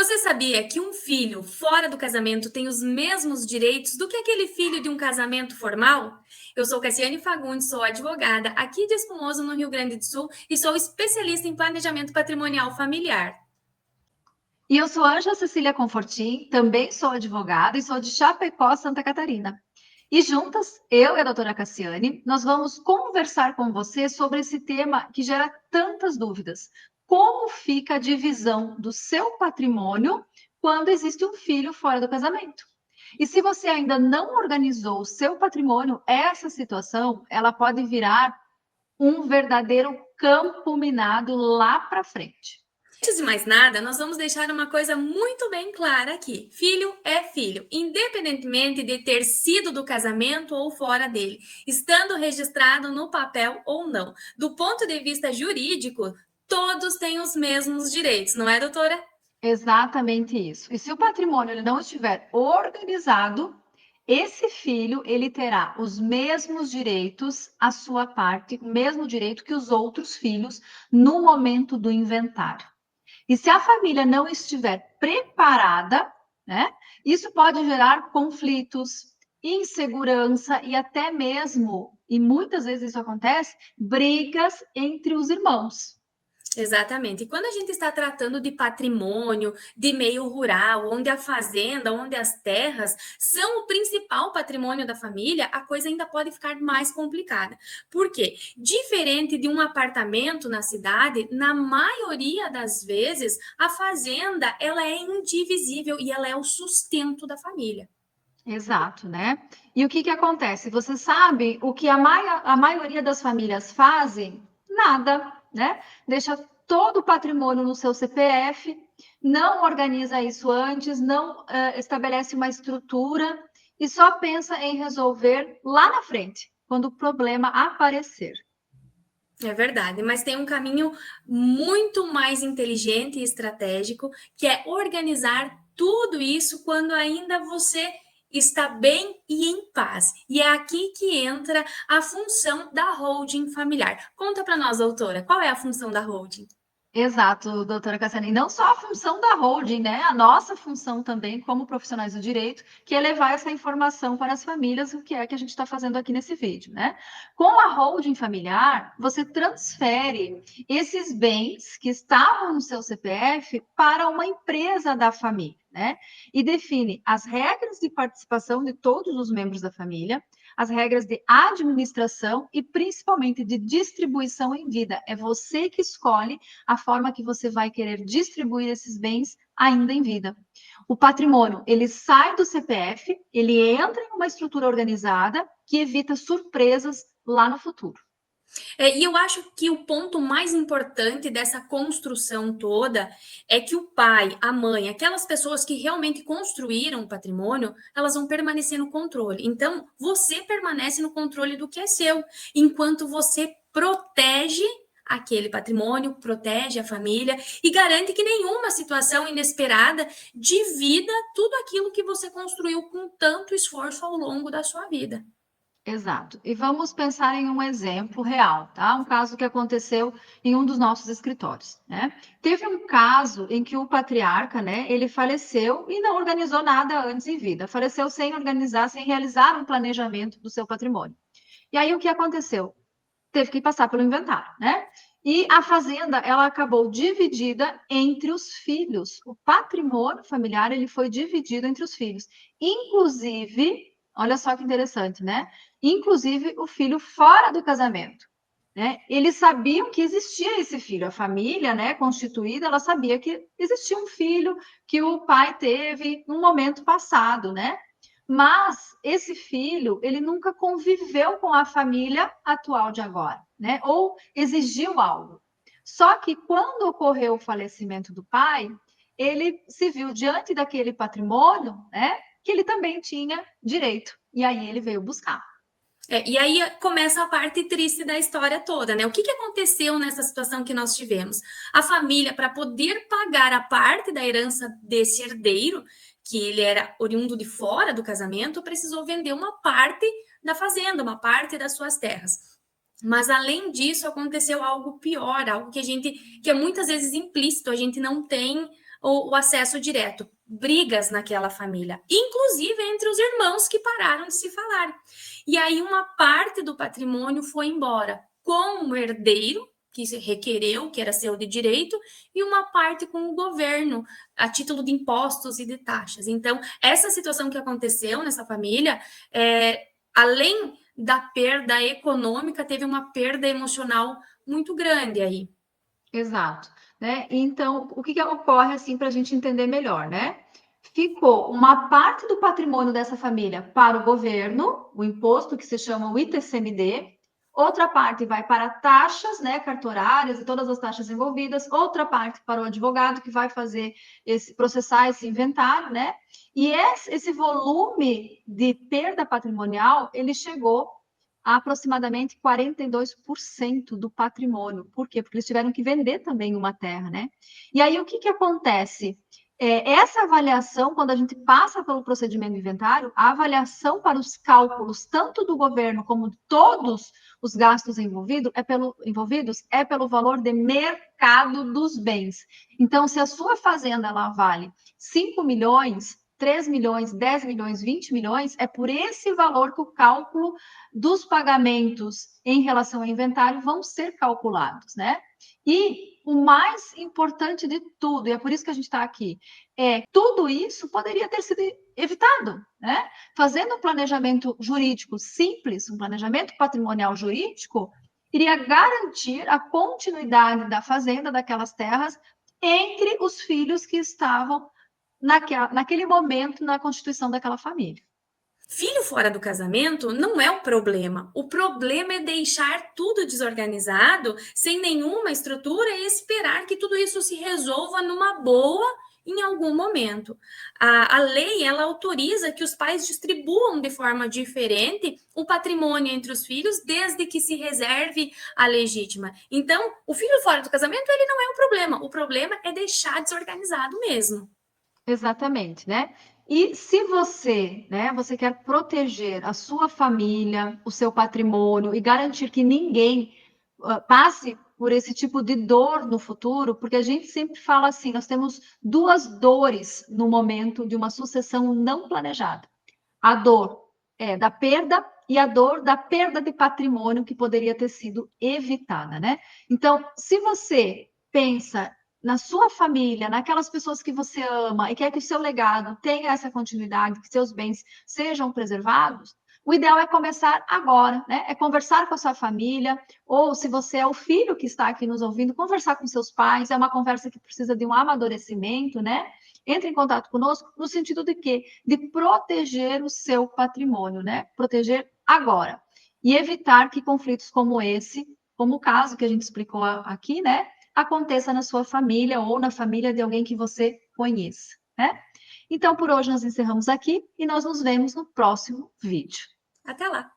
Você sabia que um filho fora do casamento tem os mesmos direitos do que aquele filho de um casamento formal? Eu sou Cassiane Fagundes, sou advogada aqui de Espumoso, no Rio Grande do Sul, e sou especialista em planejamento patrimonial familiar. E eu sou Ângela Cecília Confortin, também sou advogada e sou de Chapecó, Santa Catarina. E juntas, eu e a doutora Cassiane, nós vamos conversar com você sobre esse tema que gera tantas dúvidas. Como fica a divisão do seu patrimônio quando existe um filho fora do casamento? E se você ainda não organizou o seu patrimônio, essa situação, ela pode virar um verdadeiro campo minado lá para frente. Antes de mais nada, nós vamos deixar uma coisa muito bem clara aqui: filho é filho, independentemente de ter sido do casamento ou fora dele, estando registrado no papel ou não. Do ponto de vista jurídico, todos têm os mesmos direitos, não é, doutora? Exatamente isso. E se o patrimônio ele não estiver organizado, esse filho ele terá os mesmos direitos à sua parte, o mesmo direito que os outros filhos no momento do inventário. E se a família não estiver preparada, né, isso pode gerar conflitos, insegurança e até mesmo, e muitas vezes isso acontece, brigas entre os irmãos. Exatamente. E quando a gente está tratando de patrimônio, de meio rural, onde a fazenda, onde as terras são o principal patrimônio da família, a coisa ainda pode ficar mais complicada. Por quê? Diferente de um apartamento na cidade, na maioria das vezes, a fazenda, ela é indivisível e ela é o sustento da família. Exato, né? E o que que acontece? Você sabe o que a maioria das famílias fazem? Nada, né? Deixa todo o patrimônio no seu CPF, não organiza isso antes, não estabelece uma estrutura e só pensa em resolver lá na frente, quando o problema aparecer. É verdade, mas tem um caminho muito mais inteligente e estratégico, que é organizar tudo isso quando ainda você está bem e em paz. E é aqui que entra a função da holding familiar. Conta para nós, doutora, qual é a função da holding? Exato, doutora Cassiane. E não só a função da holding, né? A nossa função também, como profissionais do direito, que é levar essa informação para as famílias, o que é que a gente está fazendo aqui nesse vídeo, né? Com a holding familiar, você transfere esses bens que estavam no seu CPF para uma empresa da família, né? E define as regras de participação de todos os membros da família, as regras de administração e principalmente de distribuição em vida. É você que escolhe a forma que você vai querer distribuir esses bens ainda em vida. O patrimônio, ele sai do CPF, ele entra em uma estrutura organizada que evita surpresas lá no futuro. E eu acho que o ponto mais importante dessa construção toda é que o pai, a mãe, aquelas pessoas que realmente construíram o patrimônio, elas vão permanecer no controle. Então, você permanece no controle do que é seu, enquanto você protege aquele patrimônio, protege a família e garante que nenhuma situação inesperada divida tudo aquilo que você construiu com tanto esforço ao longo da sua vida. Exato. E vamos pensar em um exemplo real, tá? Um caso que aconteceu em um dos nossos escritórios, né? Teve um caso em que o patriarca, né, ele faleceu e não organizou nada antes em vida. Faleceu sem organizar, sem realizar um planejamento do seu patrimônio. E aí o que aconteceu? Teve que passar pelo inventário, né? E a fazenda, ela acabou dividida entre os filhos. O patrimônio familiar, ele foi dividido entre os filhos. Inclusive, olha só que interessante, né? Inclusive o filho fora do casamento, né? Eles sabiam que existia esse filho, a família, né, constituída, ela sabia que existia um filho que o pai teve num momento passado, né? Mas esse filho, ele nunca conviveu com a família atual de agora, né? Ou exigiu algo. Só que quando ocorreu o falecimento do pai, ele se viu diante daquele patrimônio, né? Que ele também tinha direito. E aí ele veio buscar. E aí começa a parte triste da história toda, né? O que aconteceu nessa situação que nós tivemos? A família, para poder pagar a parte da herança desse herdeiro, que ele era oriundo de fora do casamento, precisou vender uma parte da fazenda, uma parte das suas terras. Mas além disso, aconteceu algo pior, algo que muitas vezes implícito, a gente não tem o acesso direto. Brigas naquela família, inclusive entre os irmãos que pararam de se falar. E aí uma parte do patrimônio foi embora com o herdeiro, que se requereu, que era seu de direito, e uma parte com o governo, a título de impostos e de taxas. Então, essa situação que aconteceu nessa família, além da perda econômica, teve uma perda emocional muito grande aí. Exato, né? Então, o que que ocorre assim para a gente entender melhor, né? Ficou uma parte do patrimônio dessa família para o governo, o imposto que se chama o ITCMD, outra parte vai para taxas, né, cartorárias e todas as taxas envolvidas, outra parte para o advogado que vai fazer processar esse inventário, né? E esse volume de perda patrimonial, ele chegou a aproximadamente 42% do patrimônio. Por quê? Porque eles tiveram que vender também uma terra, né? E aí, o que que acontece? Essa avaliação, quando a gente passa pelo procedimento de inventário, a avaliação para os cálculos, tanto do governo como de todos os gastos envolvidos, é pelo valor de mercado dos bens. Então, se a sua fazenda ela vale 5 milhões, 3 milhões, 10 milhões, 20 milhões, é por esse valor que o cálculo dos pagamentos em relação ao inventário vão ser calculados, né? E o mais importante de tudo, e é por isso que a gente está aqui, tudo isso poderia ter sido evitado, né? Fazendo um planejamento jurídico simples, um planejamento patrimonial jurídico, iria garantir a continuidade da fazenda, daquelas terras, entre os filhos que estavam naquele momento na constituição daquela família. Filho fora do casamento não é o problema. O problema é deixar tudo desorganizado, sem nenhuma estrutura e esperar que tudo isso se resolva numa boa em algum momento. A lei, ela autoriza que os pais distribuam de forma diferente o patrimônio entre os filhos, desde que se reserve a legítima. Então, o filho fora do casamento, ele não é o problema é deixar desorganizado mesmo. Exatamente, né? E se você, né, você quer proteger a sua família, o seu patrimônio e garantir que ninguém passe por esse tipo de dor no futuro, porque a gente sempre fala assim, nós temos duas dores no momento de uma sucessão não planejada. A dor da perda e a dor da perda de patrimônio que poderia ter sido evitada, né? Então, se você pensa na sua família, naquelas pessoas que você ama e quer que o seu legado tenha essa continuidade, que seus bens sejam preservados, o ideal é começar agora, né? É conversar com a sua família, ou se você é o filho que está aqui nos ouvindo, conversar com seus pais, é uma conversa que precisa de um amadurecimento, né? Entre em contato conosco no sentido de quê? De proteger o seu patrimônio, né? Proteger agora. E evitar que conflitos como esse, como o caso que a gente explicou aqui, né? Aconteça na sua família ou na família de alguém que você conheça, né? Então, por hoje nós encerramos aqui e nós nos vemos no próximo vídeo. Até lá!